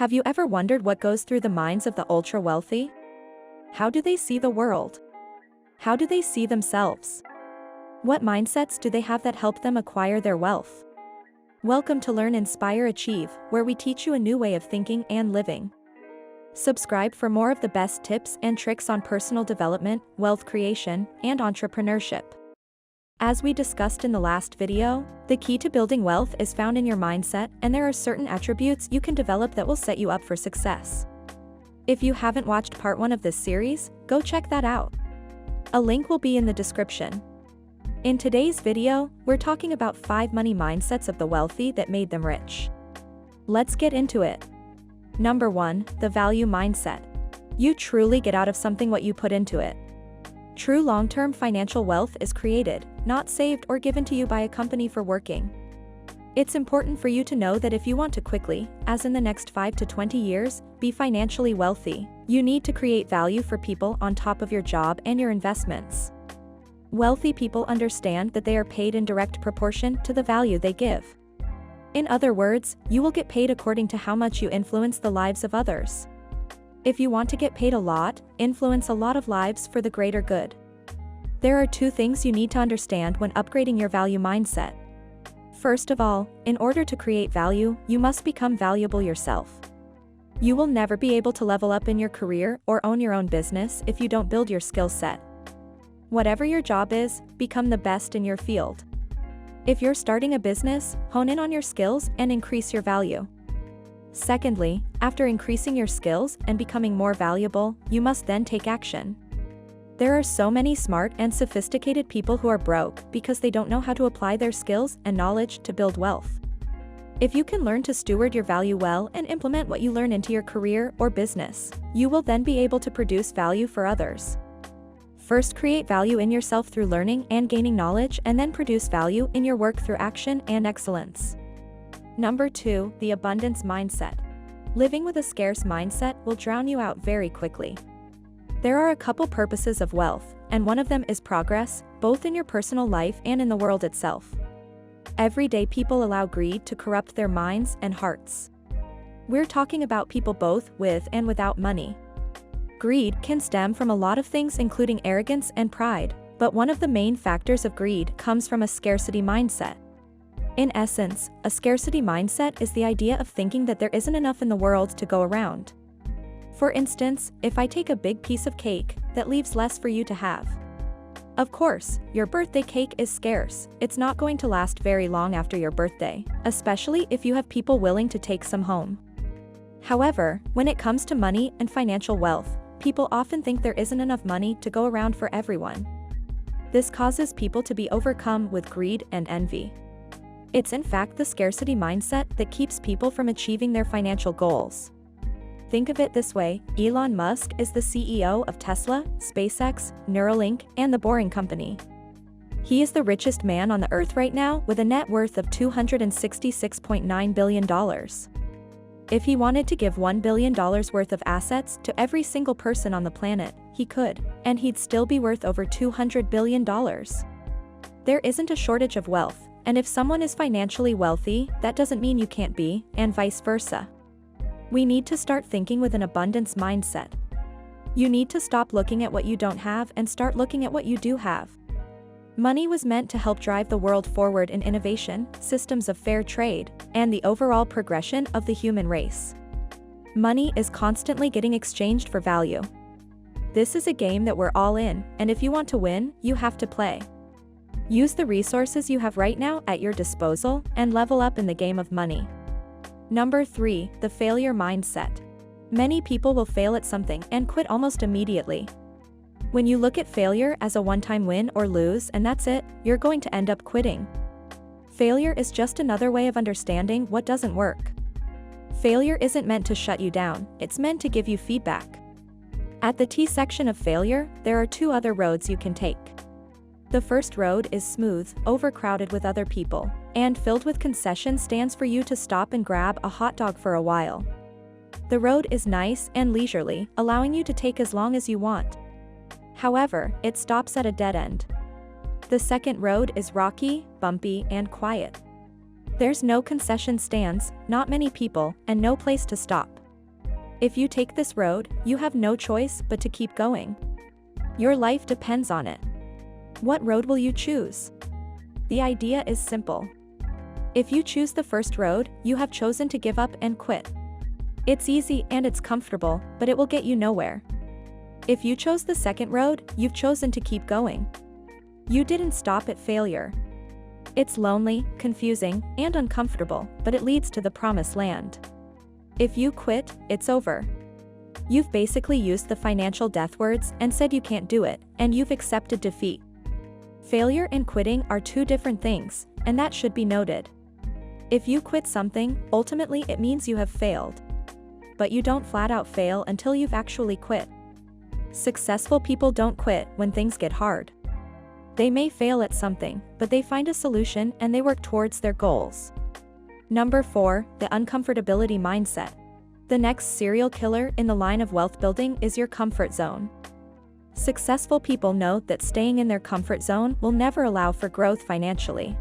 Have you ever wondered what goes through the minds of the ultra-wealthy? How do they see the world? How do they see themselves? What mindsets do they have that help them acquire their wealth? Welcome to Learn, Inspire, Achieve, where we teach you a new way of thinking and living. Subscribe for more of the best tips and tricks on personal development, wealth creation, and entrepreneurship. As we discussed in the last video, the key to building wealth is found in your mindset, and there are certain attributes you can develop that will set you up for success. If you haven't watched part 1 of this series, go check that out. A link will be in the description. In today's video, we're talking about 5 money mindsets of the wealthy that made them rich. Let's get into it. Number 1, the value mindset. You truly get out of something what you put into it. True long-term financial wealth is created, not saved or given to you by a company for working. It's important for you to know that if you want to quickly, as in the next 5 to 20 years, be financially wealthy, you need to create value for people on top of your job and your investments. Wealthy people understand that they are paid in direct proportion to the value they give. In other words, you will get paid according to how much you influence the lives of others. If you want to get paid a lot, influence a lot of lives for the greater good. There are 2 things you need to understand when upgrading your value mindset. First of all, in order to create value, you must become valuable yourself. You will never be able to level up in your career or own your own business if you don't build your skill set. Whatever your job is, become the best in your field. If you're starting a business, hone in on your skills and increase your value. Secondly, after increasing your skills and becoming more valuable, you must then take action. There are so many smart and sophisticated people who are broke because they don't know how to apply their skills and knowledge to build wealth. If you can learn to steward your value well and implement what you learn into your career or business, you will then be able to produce value for others. First, create value in yourself through learning and gaining knowledge, and then produce value in your work through action and excellence. Number 2, the abundance mindset. Living with a scarce mindset will drown you out very quickly. There are a couple purposes of wealth, and one of them is progress, both in your personal life and in the world itself. Everyday people allow greed to corrupt their minds and hearts. We're talking about people both with and without money. Greed can stem from a lot of things, including arrogance and pride, but one of the main factors of greed comes from a scarcity mindset. In essence, a scarcity mindset is the idea of thinking that there isn't enough in the world to go around. For instance, if I take a big piece of cake, that leaves less for you to have. Of course, your birthday cake is scarce, it's not going to last very long after your birthday, especially if you have people willing to take some home. However, when it comes to money and financial wealth, people often think there isn't enough money to go around for everyone. This causes people to be overcome with greed and envy. It's in fact the scarcity mindset that keeps people from achieving their financial goals. Think of it this way, Elon Musk is the CEO of Tesla, SpaceX, Neuralink, and The Boring Company. He is the richest man on the earth right now with a net worth of $266.9 billion. If he wanted to give $1 billion worth of assets to every single person on the planet, he could, and he'd still be worth over $200 billion. There isn't a shortage of wealth, and if someone is financially wealthy, that doesn't mean you can't be, and vice versa. We need to start thinking with an abundance mindset. You need to stop looking at what you don't have and start looking at what you do have. Money was meant to help drive the world forward in innovation, systems of fair trade, and the overall progression of the human race. Money is constantly getting exchanged for value. This is a game that we're all in, and if you want to win, you have to play. Use the resources you have right now at your disposal and level up in the game of money. Number 3, the failure mindset. Many people will fail at something and quit almost immediately. When you look at failure as a one-time win or lose and that's it, you're going to end up quitting. Failure is just another way of understanding what doesn't work. Failure isn't meant to shut you down, it's meant to give you feedback. At the T section of failure, there are 2 other roads you can take. The first road is smooth, overcrowded with other people, and filled with concession stands for you to stop and grab a hot dog for a while. The road is nice and leisurely, allowing you to take as long as you want. However, it stops at a dead end. The second road is rocky, bumpy, and quiet. There's no concession stands, not many people, and no place to stop. If you take this road, you have no choice but to keep going. Your life depends on it. What road will you choose? The idea is simple. If you choose the first road, you have chosen to give up and quit. It's easy and it's comfortable, but it will get you nowhere. If you chose the second road, you've chosen to keep going. You didn't stop at failure. It's lonely, confusing, and uncomfortable, but it leads to the promised land. If you quit, it's over. You've basically used the financial death words and said you can't do it, and you've accepted defeat. Failure and quitting are two different things, and that should be noted. If you quit something, ultimately it means you have failed. But you don't flat out fail until you've actually quit. Successful people don't quit when things get hard. They may fail at something, but they find a solution and they work towards their goals. Number 4, the uncomfortability mindset. The next serial killer in the line of wealth building is your comfort zone. Successful people know that staying in their comfort zone will never allow for growth financially.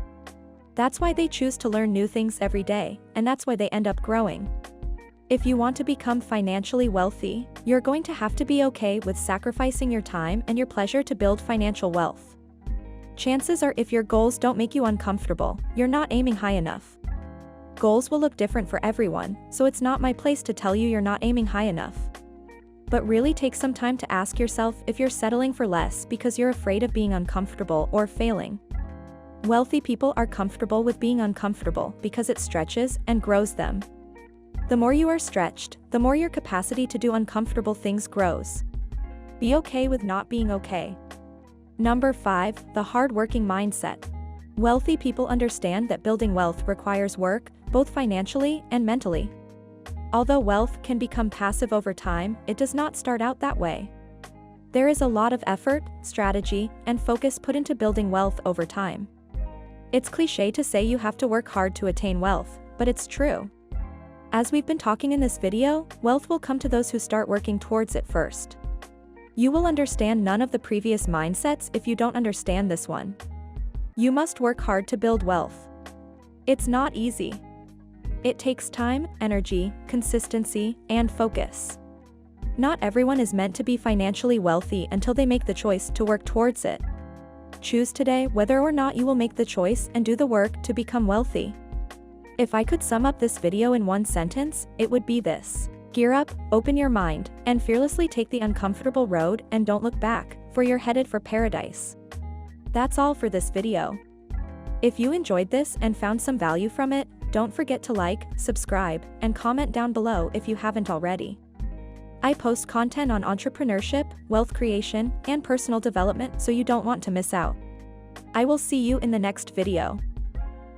That's why they choose to learn new things every day, and that's why they end up growing. If you want to become financially wealthy, you're going to have to be okay with sacrificing your time and your pleasure to build financial wealth. Chances are if your goals don't make you uncomfortable, you're not aiming high enough. Goals will look different for everyone, so it's not my place to tell you you're not aiming high enough. But really take some time to ask yourself if you're settling for less because you're afraid of being uncomfortable or failing. Wealthy people are comfortable with being uncomfortable because it stretches and grows them. The more you are stretched, the more your capacity to do uncomfortable things grows. Be okay with not being okay. Number 5, the hard-working mindset. Wealthy people understand that building wealth requires work, both financially and mentally. Although wealth can become passive over time, it does not start out that way. There is a lot of effort, strategy, and focus put into building wealth over time. It's cliché to say you have to work hard to attain wealth, but it's true. As we've been talking in this video, wealth will come to those who start working towards it first. You will understand none of the previous mindsets if you don't understand this one. You must work hard to build wealth. It's not easy. It takes time, energy, consistency, and focus. Not everyone is meant to be financially wealthy until they make the choice to work towards it. Choose today whether or not you will make the choice and do the work to become wealthy. If I could sum up this video in one sentence, it would be this: gear up, open your mind, and fearlessly take the uncomfortable road and don't look back, for you're headed for paradise. That's all for this video. If you enjoyed this and found some value from it, don't forget to like, subscribe, and comment down below if you haven't already. I post content on entrepreneurship, wealth creation, and personal development, so you don't want to miss out. I will see you in the next video.